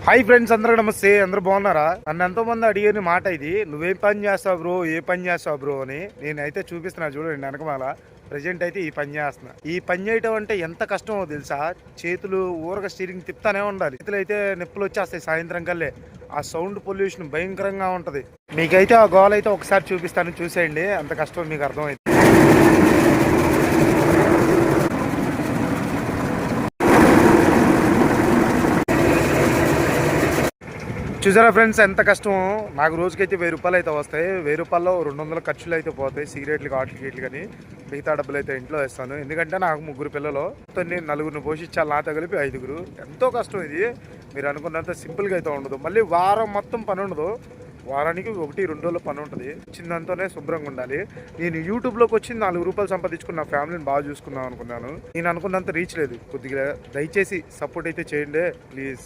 Hi friends, అందరూ నమస్తే. అందరూ బాగున్నారా? నన్ను ఎంతో మంది అడిగిన మాట ఇది, నువ్వేం పని చేస్తావు బ్రో, ఏ పని చేస్తావు బ్రో అని. నేనైతే చూపిస్తున్నా చూడండి వెనకమాల. ప్రజెంట్ అయితే ఈ పని చేస్తున్నా. ఈ పని చేయటం అంటే ఎంత కష్టమో తెలుసా? చేతులు ఊరగా స్టీరింగ్ తిప్పుతానే ఉండాలి. చేతులు అయితే నిప్పులు వచ్చేస్తాయి సాయంత్రం కల్లే. ఆ సౌండ్ పొల్యూషన్ భయంకరంగా ఉంటది. మీకైతే ఆ గోల్ అయితే ఒకసారి చూపిస్తాను, చూసేయండి. అంత కష్టం మీకు అర్థమైంది. చూసారా ఫ్రెండ్స్ ఎంత కష్టం. నాకు రోజుకైతే 1000 రూపాయలు అయితే వస్తాయి. 1000 రూపాయల్లో 200 ఖర్చులు అయితే పోతాయి, సిగరెట్లకి ఆటలకి కానీ. మిగతా డబ్బులు అయితే ఇంట్లో వేస్తాను. ఎందుకంటే నాకు 3 పిల్లలు, నేను 4గురిని పోషించాలి. నాతో కలిపి 5గురు. ఎంతో కష్టం ఇది. మీరు అనుకున్నంత సింపుల్గా అయితే ఉండదు. మళ్ళీ వారం మొత్తం పని ఉండదు. వారానికి 1-2 రోజులు పని ఉంటుంది. చిన్నంతోనే శుభ్రంగా ఉండాలి. నేను యూట్యూబ్లోకి వచ్చి 4 రూపాయలు సంపాదించుకుని నా ఫ్యామిలీని బాగా చూసుకుందాం అనుకున్నాను. నేను అనుకున్నంత రీచ్ లేదు. కొద్దిగా దయచేసి సపోర్ట్ అయితే చేయండి ప్లీజ్.